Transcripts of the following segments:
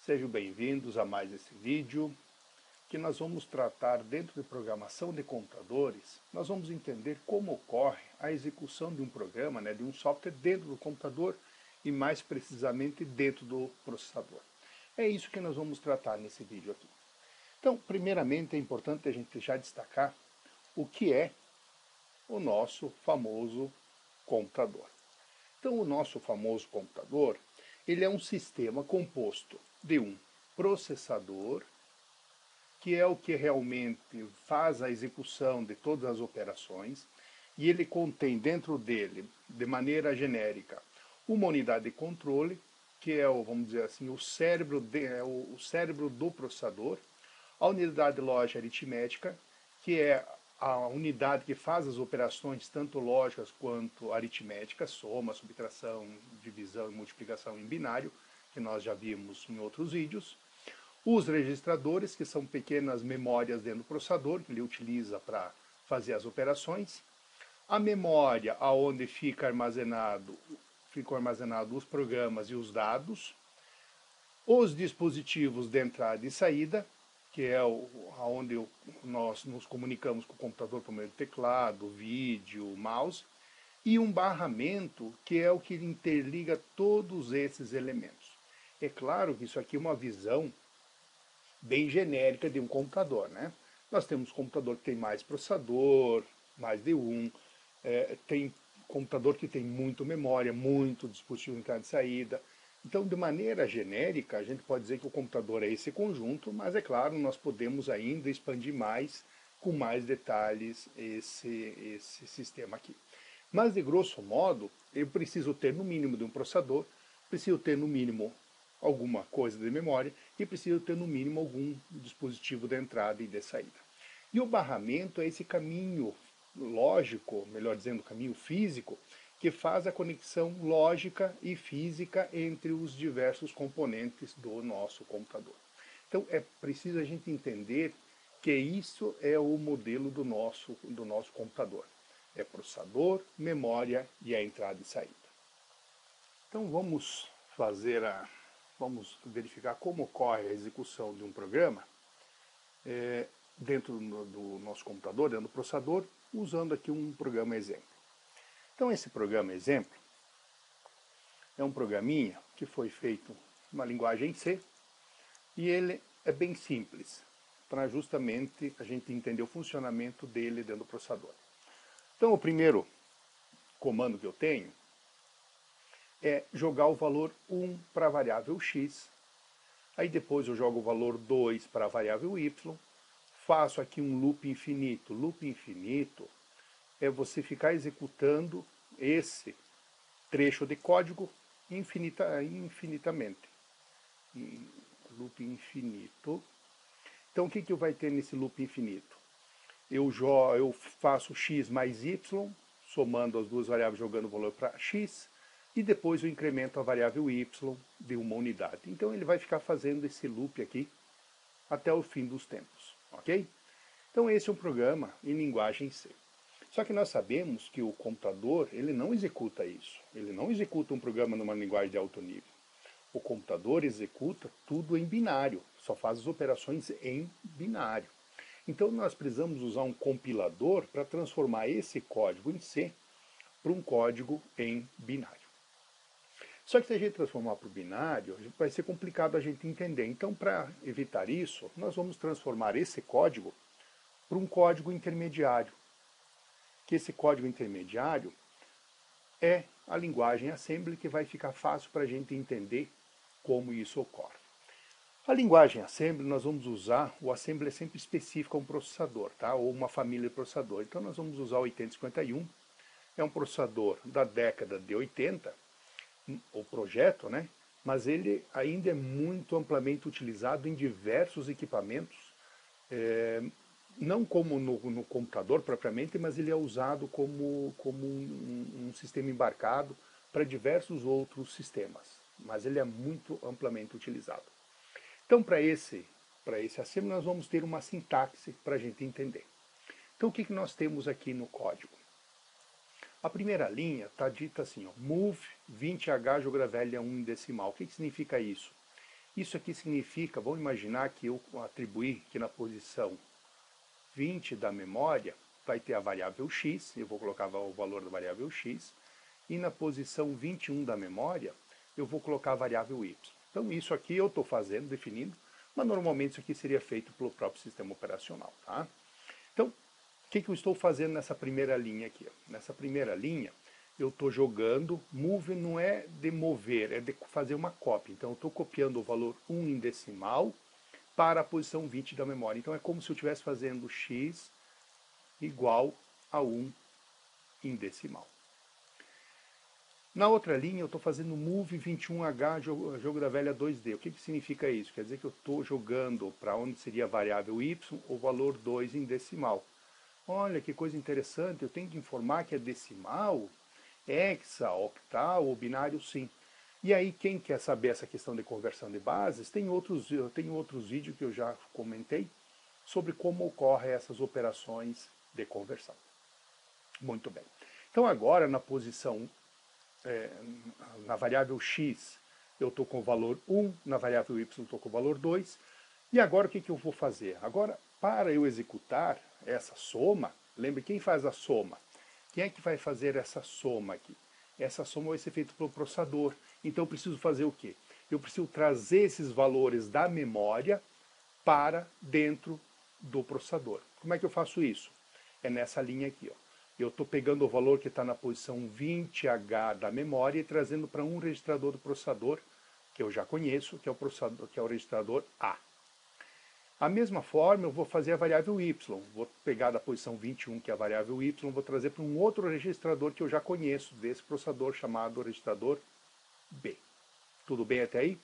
Sejam bem-vindos a mais esse vídeo, que nós vamos tratar dentro de programação de computadores. Nós vamos entender como ocorre a execução de um programa, de um software dentro do computador e mais precisamente dentro do processador. É isso que nós vamos tratar nesse vídeo aqui. Então, primeiramente é importante a gente já destacar o que é o nosso famoso computador. Então, o nosso famoso computador, ele é um sistema composto de um processador, que é o que realmente faz a execução de todas as operações, e ele contém dentro dele, de maneira genérica, uma unidade de controle, que é, vamos dizer assim, o cérebro do processador, a unidade de lógica aritmética, que é a unidade que faz as operações tanto lógicas quanto aritméticas, soma, subtração, divisão e multiplicação em binário, que nós já vimos em outros vídeos. Os registradores, que são pequenas memórias dentro do processador, que ele utiliza para fazer as operações. A memória, onde ficam armazenados os programas e os dados. Os dispositivos de entrada e saída, que é onde nós nos comunicamos com o computador por meio do teclado, vídeo, mouse, e um barramento, que é o que interliga todos esses elementos. É claro que isso aqui é uma visão bem genérica de um computador, né? Nós temos computador que tem mais processador, mais de um, tem computador que tem muito memória, muito dispositivo de entrada e saída. Então, de maneira genérica, a gente pode dizer que o computador é esse conjunto, mas é claro, nós podemos ainda expandir mais, com mais detalhes, esse sistema aqui. Mas, de grosso modo, eu preciso ter no mínimo de um processador, preciso ter no mínimo alguma coisa de memória e preciso ter no mínimo algum dispositivo de entrada e de saída. E o barramento é esse caminho lógico, melhor dizendo, caminho físico, que faz a conexão lógica e física entre os diversos componentes do nosso computador. Então é preciso a gente entender que isso é o modelo do nosso computador. É processador, memória e a entrada e saída. Então vamos verificar como ocorre a execução de um programa dentro do nosso computador, dentro do processador, usando aqui um programa exemplo. Então esse programa exemplo é um programinha que foi feito numa linguagem C e ele é bem simples, para justamente a gente entender o funcionamento dele dentro do processador. Então o primeiro comando que eu tenho é jogar o valor 1 para a variável x, aí depois eu jogo o valor 2 para a variável y, faço aqui um loop infinito. Loop infinito é você ficar executando esse trecho de código infinitamente. Loop infinito. Então o que vai ter nesse loop infinito? Eu faço x mais y, somando as duas variáveis, jogando o valor para x, e depois eu incremento a variável y de uma unidade. Então ele vai ficar fazendo esse loop aqui até o fim dos tempos, ok? Então esse é um programa em linguagem C. Só que nós sabemos que o computador, ele não executa isso. Ele não executa um programa numa linguagem de alto nível. O computador executa tudo em binário, só faz as operações em binário. Então nós precisamos usar um compilador para transformar esse código em C para um código em binário. Só que se a gente transformar para o binário, vai ser complicado a gente entender. Então, para evitar isso, nós vamos transformar esse código para um código intermediário. Que esse código intermediário é a linguagem Assembly, que vai ficar fácil para a gente entender como isso ocorre. A linguagem Assembly, nós vamos usar, o Assembly é sempre específico a um processador, tá? Ou uma família de processador. Então nós vamos usar o 8051, é um processador da década de 80, o projeto, né? Mas ele ainda é muito amplamente utilizado em diversos equipamentos, não como no computador propriamente, mas ele é usado como um sistema embarcado para diversos outros sistemas. Mas ele é muito amplamente utilizado. Então, para esse assembly, nós vamos ter uma sintaxe para a gente entender. Então, o que nós temos aqui no código? A primeira linha está dita assim, ó, move 20H ⍴ 1 em decimal. O que significa isso? Isso aqui significa, vamos imaginar que eu atribuir que na posição 20 da memória vai ter a variável x, eu vou colocar o valor da variável x, e na posição 21 da memória eu vou colocar a variável y. Então isso aqui eu estou fazendo, definindo, mas normalmente isso aqui seria feito pelo próprio sistema operacional. Tá? Então, o que eu estou fazendo nessa primeira linha aqui? Nessa primeira linha, eu estou jogando, move não é de mover, é de fazer uma cópia. Então eu estou copiando o valor 1 em decimal para a posição 20 da memória. Então é como se eu estivesse fazendo x igual a 1 em decimal. Na outra linha eu estou fazendo move 21H, jogo da velha 2D. O que significa isso? Quer dizer que eu estou jogando para onde seria a variável y o valor 2 em decimal. Olha que coisa interessante, eu tenho que informar que é decimal, hexa, octal ou binário sim. E aí quem quer saber essa questão de conversão de bases, tem outros vídeos que eu já comentei sobre como ocorrem essas operações de conversão. Muito bem. Então agora na posição, na variável x, eu estou com o valor 1, na variável y estou com o valor 2. E agora o que eu vou fazer? Agora, para eu executar essa soma, lembre quem faz a soma? Quem é que vai fazer essa soma aqui? Essa soma vai ser feita pelo processador. Então eu preciso fazer o quê? Eu preciso trazer esses valores da memória para dentro do processador. Como é que eu faço isso? É nessa linha aqui. Ó. Eu estou pegando o valor que está na posição 20H da memória e trazendo para um registrador do processador, que eu já conheço, que é o registrador A. A mesma forma, eu vou fazer a variável y. Vou pegar da posição 21, que é a variável y, vou trazer para um outro registrador que eu já conheço, desse processador chamado registrador B. Tudo bem até aí?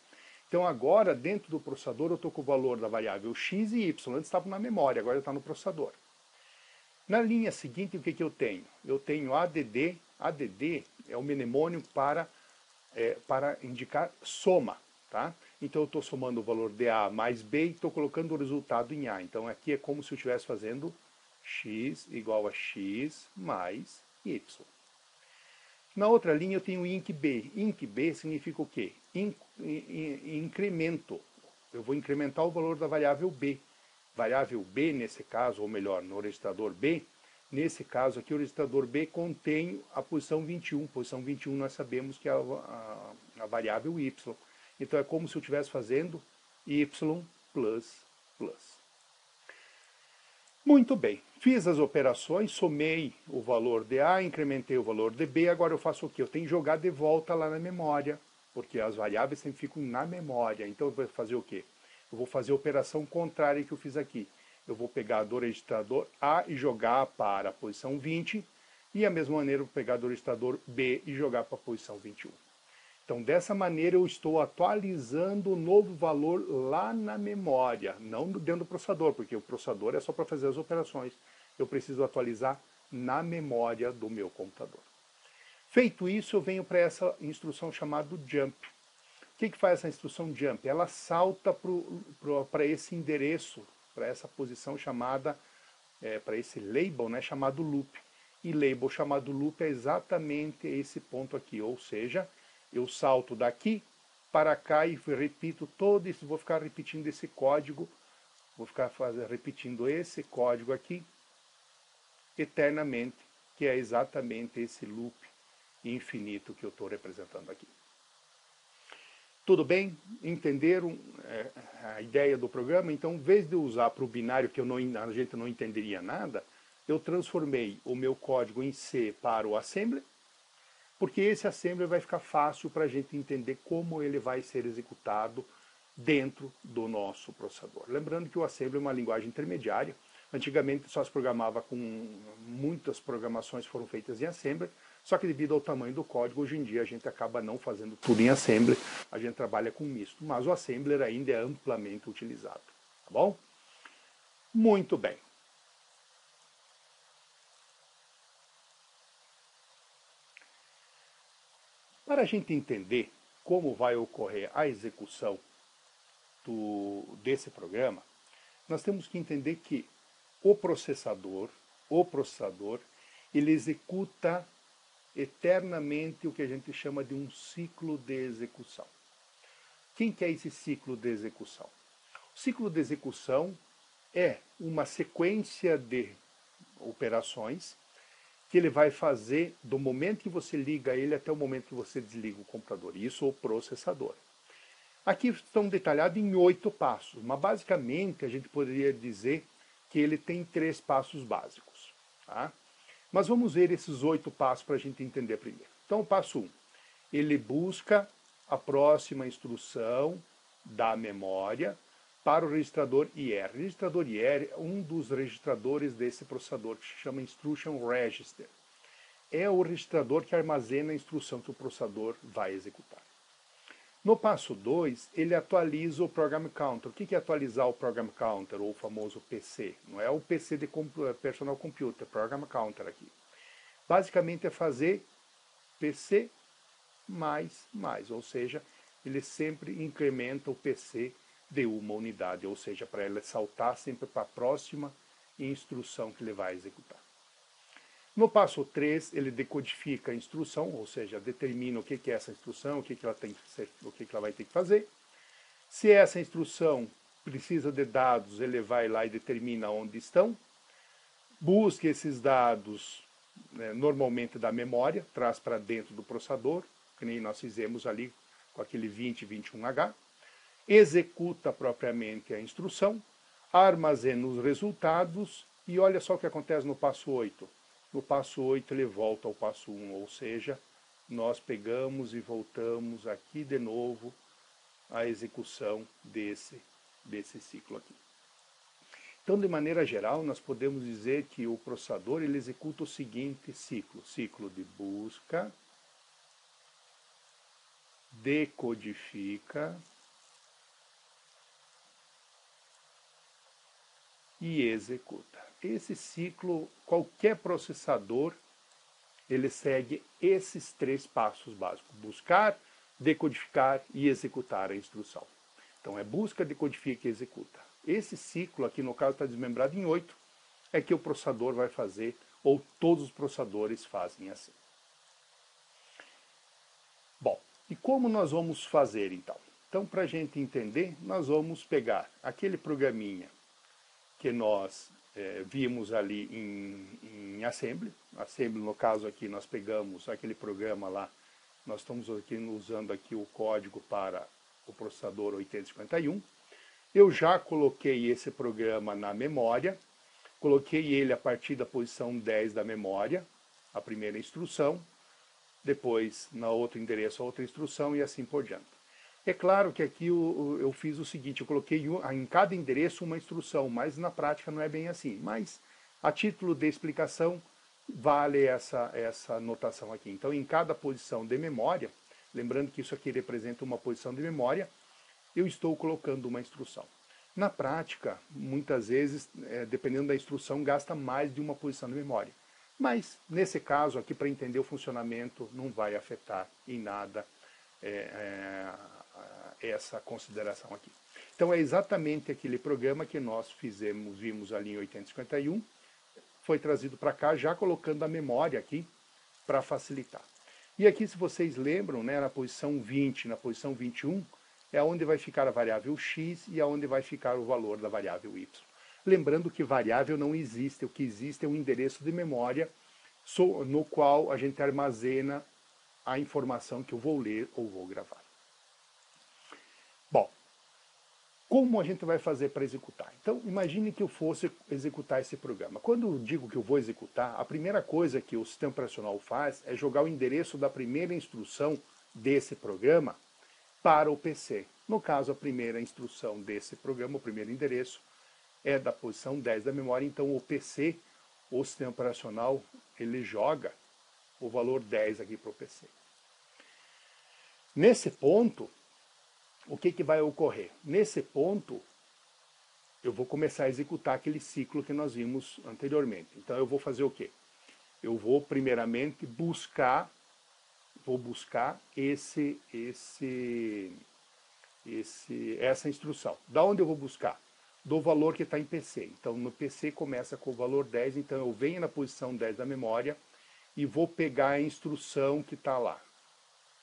Então agora, dentro do processador, eu estou com o valor da variável x e y. Antes estava na memória, agora está no processador. Na linha seguinte, o que eu tenho? Eu tenho ADD. ADD é o mnemônio para indicar soma. Tá? Então eu estou somando o valor de A mais B e estou colocando o resultado em A. Então aqui é como se eu estivesse fazendo x igual a x mais y. Na outra linha eu tenho inc B. Inc B significa o quê? Incremento. Eu vou incrementar o valor da variável B. Variável B, nesse caso, ou melhor, no registrador B, nesse caso aqui o registrador B contém a posição 21. Posição 21 nós sabemos que é a variável y. Então é como se eu estivesse fazendo y plus plus. Muito bem, fiz as operações, somei o valor de A, incrementei o valor de B, agora eu faço o quê? Eu tenho que jogar de volta lá na memória, porque as variáveis sempre ficam na memória. Então eu vou fazer o quê? Eu vou fazer a operação contrária que eu fiz aqui. Eu vou pegar do registrador A e jogar para a posição 20, e da mesma maneira eu vou pegar do registrador B e jogar para a posição 21. Então, dessa maneira, eu estou atualizando o novo valor lá na memória, não dentro do processador, porque o processador é só para fazer as operações. Eu preciso atualizar na memória do meu computador. Feito isso, eu venho para essa instrução chamada jump. O que faz essa instrução jump? Ela salta para esse endereço, para essa posição chamada, para esse label, né, chamado loop. E label chamado loop é exatamente esse ponto aqui, ou seja, eu salto daqui para cá e repito todo isso, vou ficar repetindo esse código, vou ficar repetindo esse código aqui eternamente, que é exatamente esse loop infinito que eu estou representando aqui. Tudo bem? Entenderam a ideia do programa? Então, em vez de eu usar para o binário, que a gente não entenderia nada, eu transformei o meu código em C para o assembly, porque esse assembly vai ficar fácil para a gente entender como ele vai ser executado dentro do nosso processador. Lembrando que o assembly é uma linguagem intermediária. Antigamente só se programava muitas programações foram feitas em assembly, só que devido ao tamanho do código, hoje em dia a gente acaba não fazendo tudo em assembly, a gente trabalha com misto, mas o assembler ainda é amplamente utilizado, tá bom? Muito bem. Para a gente entender como vai ocorrer a execução desse programa, nós temos que entender que o processador, ele executa eternamente o que a gente chama de um ciclo de execução. Quem que é esse ciclo de execução? O ciclo de execução é uma sequência de operações que ele vai fazer do momento que você liga ele até o momento que você desliga o computador, isso o processador. Aqui estão detalhados em 8 passos, mas basicamente a gente poderia dizer que ele tem 3 passos básicos. Tá? Mas vamos ver esses 8 passos para a gente entender primeiro. Então, o passo 1, ele busca a próxima instrução da memória para o registrador IR. O registrador IR é um dos registradores desse processador, que se chama Instruction Register. É o registrador que armazena a instrução que o processador vai executar. No passo 2, ele atualiza o Program Counter. O que é atualizar o Program Counter, ou o famoso PC? Não é o PC de Personal Computer, Program Counter aqui. Basicamente é fazer PC mais, ou seja, ele sempre incrementa o PC de uma unidade, ou seja, para ele saltar sempre para a próxima instrução que ele vai executar. No passo 3, ele decodifica a instrução, ou seja, determina o que é essa instrução, o que ela tem que ser, o que ela vai ter que fazer. Se essa instrução precisa de dados, ele vai lá e determina onde estão. Busca esses dados, normalmente da memória, traz para dentro do processador, que nem nós fizemos ali com aquele 2021H. Executa propriamente a instrução, armazena os resultados e olha só o que acontece no passo 8. No passo 8 ele volta ao passo 1, ou seja, nós pegamos e voltamos aqui de novo a execução desse ciclo aqui. Então, de maneira geral, nós podemos dizer que o processador ele executa o seguinte ciclo: ciclo de busca, decodifica e executa. Esse ciclo, qualquer processador, ele segue esses 3 passos básicos: buscar, decodificar e executar a instrução. Então é busca, decodifica e executa. Esse ciclo aqui, no caso, está desmembrado em 8, é que o processador vai fazer, ou todos os processadores fazem assim. Bom, e como nós vamos fazer então? Então, para a gente entender, nós vamos pegar aquele programinha que nós vimos ali em Assembly. Assembly, no caso aqui, nós pegamos aquele programa lá, nós estamos aqui usando aqui o código para o processador 8051. Eu já coloquei esse programa na memória, coloquei ele a partir da posição 10 da memória, a primeira instrução, depois na outro endereço a outra instrução e assim por diante. É claro que aqui eu fiz o seguinte, eu coloquei em cada endereço uma instrução, mas na prática não é bem assim. Mas a título de explicação vale essa notação aqui. Então em cada posição de memória, lembrando que isso aqui representa uma posição de memória, eu estou colocando uma instrução. Na prática, muitas vezes, dependendo da instrução, gasta mais de uma posição de memória. Mas, nesse caso aqui, para entender o funcionamento, não vai afetar em nada essa consideração aqui. Então é exatamente aquele programa que nós vimos ali em 8051, foi trazido para cá, já colocando a memória aqui, para facilitar. E aqui, se vocês lembram, na posição 20, na posição 21, é onde vai ficar a variável x e aonde vai ficar o valor da variável y. Lembrando que variável não existe, o que existe é um endereço de memória no qual a gente armazena a informação que eu vou ler ou vou gravar. Bom, como a gente vai fazer para executar? Então, imagine que eu fosse executar esse programa. Quando eu digo que eu vou executar, a primeira coisa que o sistema operacional faz é jogar o endereço da primeira instrução desse programa para o PC. No caso, a primeira instrução desse programa, o primeiro endereço, é da posição 10 da memória, então o PC, o sistema operacional, ele joga o valor 10 aqui para o PC. Nesse ponto, o que vai ocorrer? Nesse ponto, eu vou começar a executar aquele ciclo que nós vimos anteriormente. Então eu vou fazer o quê? Eu vou primeiramente buscar essa instrução. Da onde eu vou buscar? Do valor que está em PC. Então no PC começa com o valor 10, então eu venho na posição 10 da memória e vou pegar a instrução que está lá.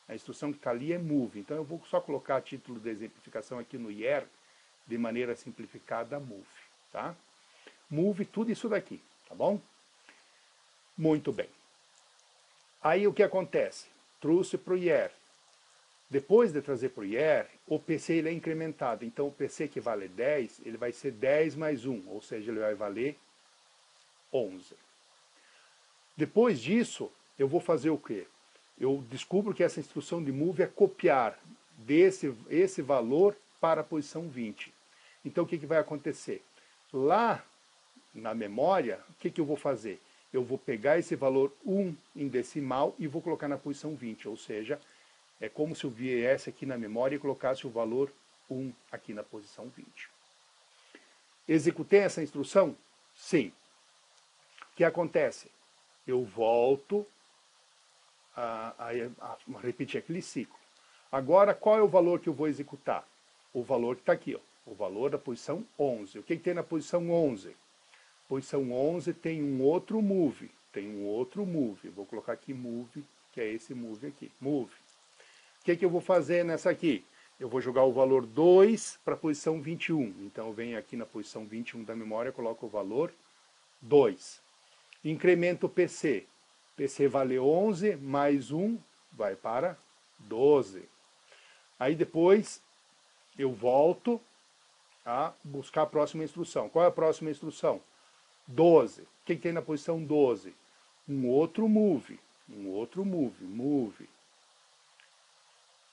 A instrução que está ali é move. Então eu vou só colocar a título de exemplificação aqui no IR, de maneira simplificada, move. Tá? Move tudo isso daqui, tá bom? Muito bem. Aí o que acontece? Trouxe para o IR. Depois de trazer para o IR, o PC ele é incrementado. Então o PC que vale 10, ele vai ser 10 mais 1, ou seja, ele vai valer 11. Depois disso, eu vou fazer o quê? Eu descubro que essa instrução de move é copiar esse valor para a posição 20. Então o que vai acontecer? Lá na memória, o que eu vou fazer? Eu vou pegar esse valor 1 em decimal e vou colocar na posição 20, ou seja, é como se eu viesse aqui na memória e colocasse o valor 1 aqui na posição 20. Executei essa instrução? Sim. O que acontece? Eu volto a repetir aquele ciclo. Agora, qual é o valor que eu vou executar? O valor que está aqui, ó, o valor da posição 11. O que tem na posição 11? Posição 11 tem um outro move. Vou colocar aqui move, que é esse move aqui. Move. O que eu vou fazer nessa aqui? Eu vou jogar o valor 2 para a posição 21. Então eu venho aqui na posição 21 da memória, coloco o valor 2. Incremento o PC. PC vale 11, mais 1 vai para 12. Aí depois eu volto a buscar a próxima instrução. Qual é a próxima instrução? 12. O que tem na posição 12? Um outro move. Move.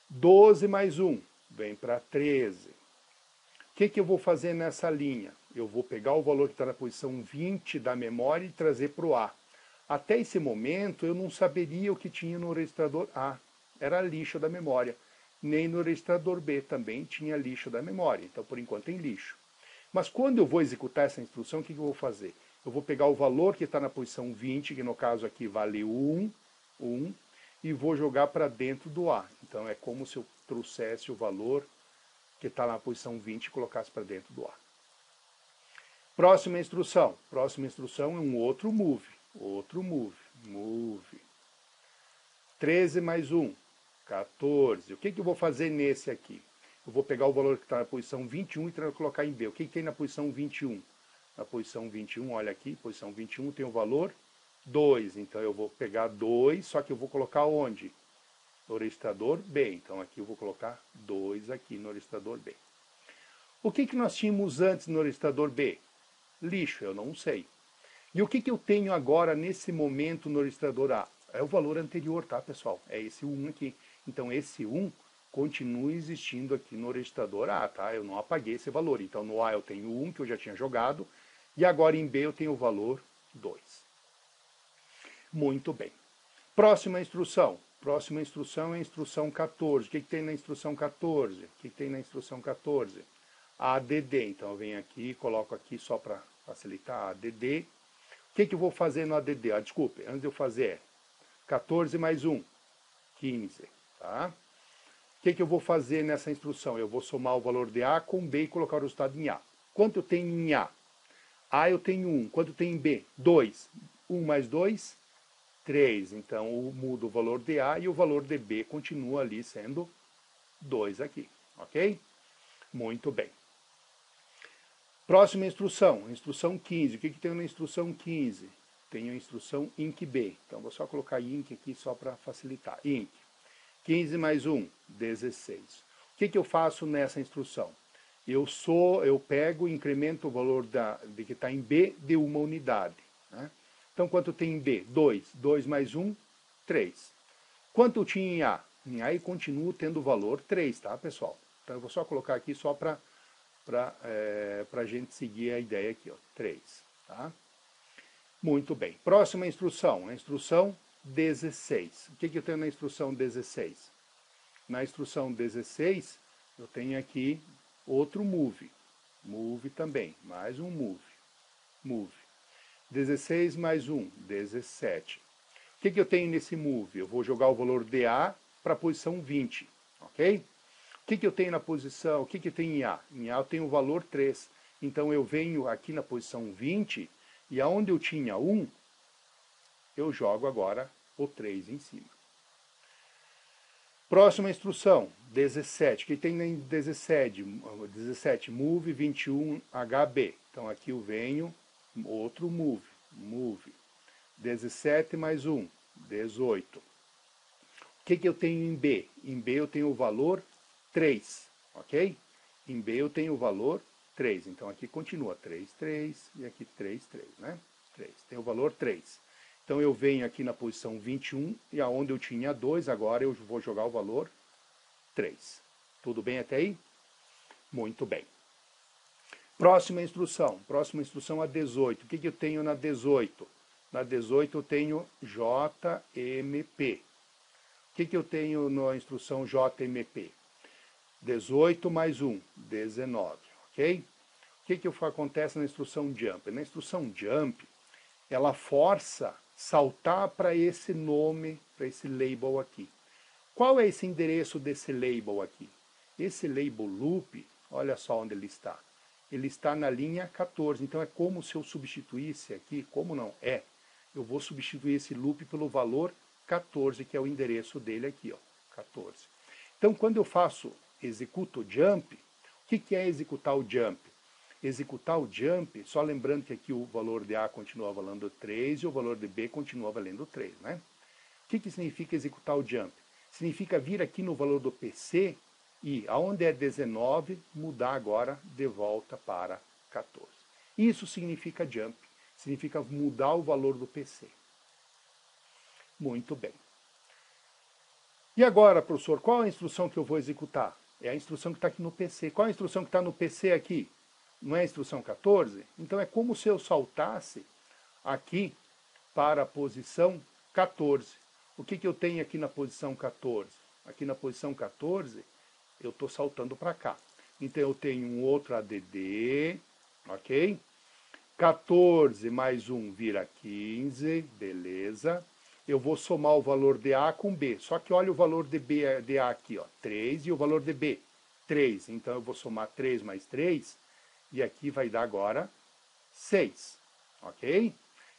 12 mais 1 vem para 13. O que eu vou fazer nessa linha? Eu vou pegar o valor que está na posição 20 da memória e trazer para o A. Até esse momento eu não saberia o que tinha no registrador A. Era lixo da memória. Nem no registrador B também tinha lixo da memória. Então, por enquanto, tem lixo. Mas quando eu vou executar essa instrução, o que eu vou fazer? Eu vou pegar o valor que está na posição 20, que no caso aqui vale 1, e vou jogar para dentro do A. Então é como se eu trouxesse o valor que está na posição 20 e colocasse para dentro do A. Próxima instrução. Próxima instrução é um outro move. Move. 13 mais 1, 14. O que eu vou fazer nesse aqui? Eu vou pegar o valor que está na posição 21 e colocar em B. O que tem na posição 21? Na posição 21, olha aqui, posição 21 tem o valor 2. Então eu vou pegar 2, só que eu vou colocar onde? No registrador B. Então aqui eu vou colocar 2 aqui no registrador B. O que nós tínhamos antes no registrador B? Lixo, eu não sei. E o que eu tenho agora, nesse momento, no registrador A? É o valor anterior, tá, pessoal? É esse 1 aqui. Então esse 1 continua existindo aqui no registrador A, tá? Eu não apaguei esse valor. Então no A eu tenho 1, que eu já tinha jogado, e agora em B eu tenho o valor 2. Muito bem. Próxima instrução. Próxima instrução é a instrução 14. O que tem na instrução 14? O que tem na instrução 14? ADD. Então eu venho aqui, coloco aqui só para facilitar, ADD. O que eu vou fazer no ADD? Desculpe, antes de eu fazer, 14 mais 1, 15. Tá? O que eu vou fazer nessa instrução? Eu vou somar o valor de A com B e colocar o resultado em A. Quanto eu tenho em A? A eu tenho 1. Quanto eu tenho em B? 2. 1 mais 2, 3. Então eu mudo o valor de A e o valor de B continua ali sendo 2 aqui. Ok? Muito bem. Próxima instrução, instrução 15. O que tem na instrução 15? Tem a instrução INC-B. Então vou só colocar INC aqui só para facilitar. INC. 15 mais 1, 16. O que eu faço nessa instrução? Eu pego e incremento o valor de que está em B de uma unidade. Né? Então, quanto tem em B? 2. 2 mais 1, 3. Quanto eu tinha em A? Em A eu continuo tendo o valor 3, tá, pessoal? Então, eu vou só colocar aqui só para a gente seguir a ideia aqui, ó, 3. Tá? Muito bem. Próxima instrução, a instrução 16. O que eu tenho na instrução 16? Na instrução 16, eu tenho aqui outro move. Move também, mais um move. Move. 16 mais 1, 17. O que eu tenho nesse move? Eu vou jogar o valor de A para a posição 20, ok? O que eu tenho na posição, o que eu tenho em A? Em A eu tenho o valor 3. Então eu venho aqui na posição 20 e aonde eu tinha 1, eu jogo agora o 3 em cima. Próxima instrução, 17. O que tem em 17? 17, move 21HB. Então aqui eu venho, outro move, move. 17 mais 1, 18. O que eu tenho em B? Em B eu tenho o valor 3, ok? Em B eu tenho o valor 3. Então aqui continua 3, 3 e aqui 3, 3, né? 3. Tem o valor 3. Então eu venho aqui na posição 21 e aonde eu tinha 2, agora eu vou jogar o valor 3. Tudo bem até aí? Muito bem. Próxima instrução a 18. O que eu tenho na 18? Na 18 eu tenho JMP. O que eu tenho na instrução JMP? 18 mais 1, 19, ok? O que acontece na instrução jump? Na instrução jump, ela força saltar para esse nome, para esse label aqui. Qual é esse endereço desse label aqui? Esse label loop, olha só onde ele está. Ele está na linha 14, então é como se eu substituísse aqui, como não é, eu vou substituir esse loop pelo valor 14, que é o endereço dele aqui, ó, 14. Então quando eu executo o jump, o que é executar o jump? Executar o jump, só lembrando que aqui o valor de A continua valendo 3 e o valor de B continua valendo 3, né? O que significa executar o jump? Significa vir aqui no valor do PC e, aonde é 19, mudar agora de volta para 14. Isso significa jump, significa mudar o valor do PC. Muito bem. E agora, professor, qual a instrução que eu vou executar? É a instrução que está aqui no PC. Qual a instrução que está no PC aqui? Não é a instrução 14? Então é como se eu saltasse aqui para a posição 14. O que eu tenho aqui na posição 14? Aqui na posição 14, eu estou saltando para cá. Então eu tenho um outro ADD, ok? 14 mais 1 vira 15, beleza. Eu vou somar o valor de A com B. Só que olha o valor de A aqui, ó, 3, e o valor de B, 3. Então eu vou somar 3 mais 3, e aqui vai dar agora 6, ok?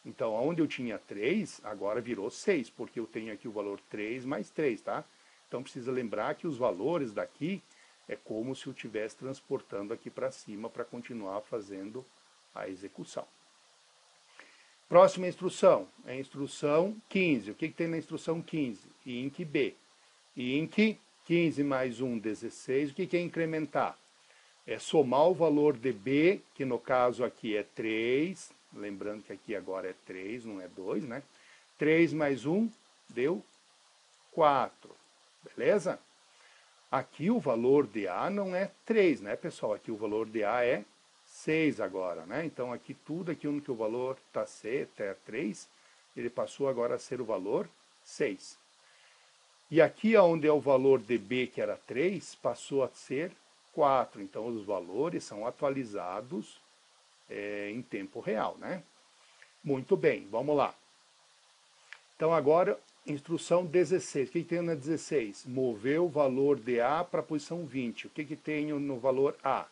Então, onde eu tinha 3, agora virou 6, porque eu tenho aqui o valor 3 mais 3, tá? Então, precisa lembrar que os valores daqui é como se eu estivesse transportando aqui para cima para continuar fazendo a execução. Próxima instrução, é a instrução 15. O que tem na instrução 15? Inc B. Inc 15 mais 1, 16. O que é incrementar? É somar o valor de B, que no caso aqui é 3, lembrando que aqui agora é 3, não é 2, né? 3 mais 1 deu 4, beleza? Aqui o valor de A não é 3, né, pessoal? Aqui o valor de A é 6 agora, né? Então aqui tudo aqui onde que o valor está até 3, ele passou agora a ser o valor 6. E aqui onde é o valor de B, que era 3, passou a ser 4. Então os valores são atualizados em tempo real, né? Muito bem, vamos lá. Então agora, instrução 16. O que tem na 16? Mover o valor de A para a posição 20. O que tem no valor A?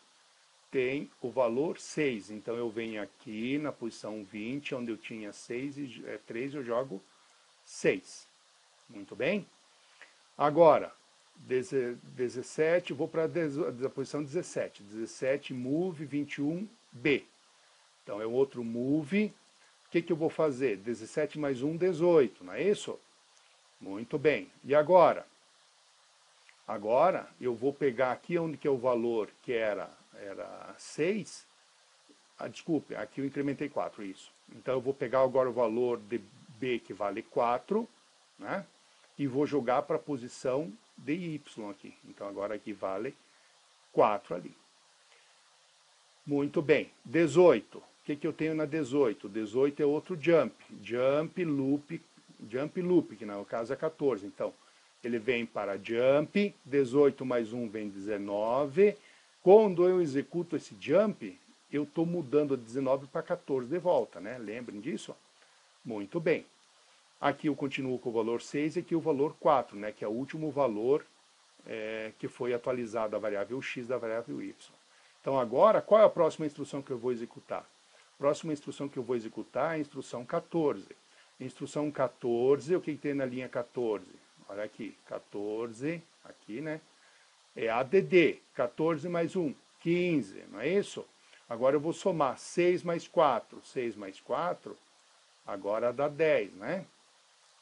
Tem o valor 6. Então eu venho aqui na posição 20, onde eu tinha 6 e 3, eu jogo 6. Muito bem? Agora, 17, vou para a posição 17. 17, move 21B. Então é outro move. O que eu vou fazer? 17 mais 1, 18, não é isso? Muito bem. E agora? Agora eu vou pegar aqui onde que é o valor que era 6. Desculpe, aqui eu incrementei 4, isso. Então eu vou pegar agora o valor de B, que vale 4, né? E vou jogar para a posição de Y aqui. Então agora aqui vale 4 ali. Muito bem. 18. O que eu tenho na 18? 18 é outro jump. Jump loop, que no caso é 14. Então, ele vem para jump, 18 mais 1 vem 19. Quando eu executo esse jump, eu estou mudando de 19 para 14 de volta, né? Lembrem disso? Muito bem. Aqui eu continuo com o valor 6 e aqui o valor 4, né? Que é o último valor que foi atualizado a variável x da variável y. Então agora, qual é a próxima instrução que eu vou executar? A próxima instrução que eu vou executar é a instrução 14. Instrução 14, o que tem na linha 14? olha aqui, 14, aqui, né? É ADD, 14 mais 1, 15, não é isso? Agora eu vou somar 6 mais 4, 6 mais 4, agora dá 10, né?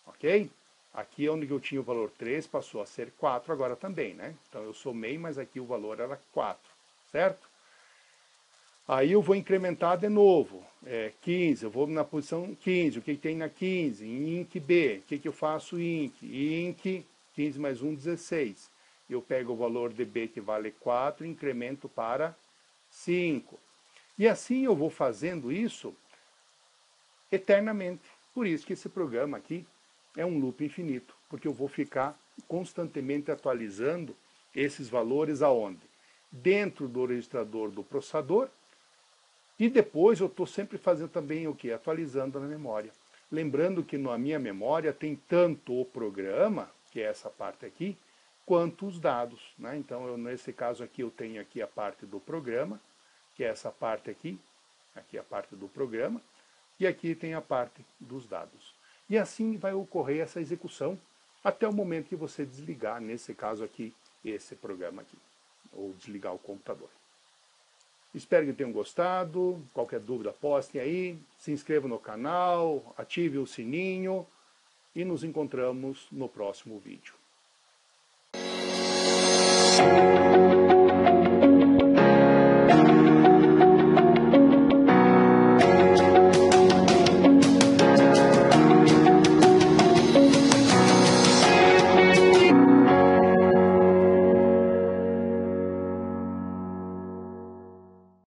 Ok? Aqui onde eu tinha o valor 3 passou a ser 4 agora também, né? Então eu somei, mas aqui o valor era 4, certo? Aí eu vou incrementar de novo, 15, eu vou na posição 15, o que tem na 15? Em INC B, o que eu faço INC? INC, 15 mais 1, 16. Eu pego o valor de B que vale 4 e incremento para 5. E assim eu vou fazendo isso eternamente. Por isso que esse programa aqui é um loop infinito, porque eu vou ficar constantemente atualizando esses valores aonde? Dentro do registrador do processador. E depois eu estou sempre fazendo também o que? Atualizando na memória. Lembrando que na minha memória tem tanto o programa, que é essa parte aqui, quanto os dados, né? Então, nesse caso aqui, eu tenho aqui a parte do programa, que é essa parte aqui é a parte do programa, e aqui tem a parte dos dados. E assim vai ocorrer essa execução até o momento que você desligar, nesse caso aqui, esse programa aqui, ou desligar o computador. Espero que tenham gostado. Qualquer dúvida, postem aí. Se inscreva no canal, ative o sininho e nos encontramos no próximo vídeo.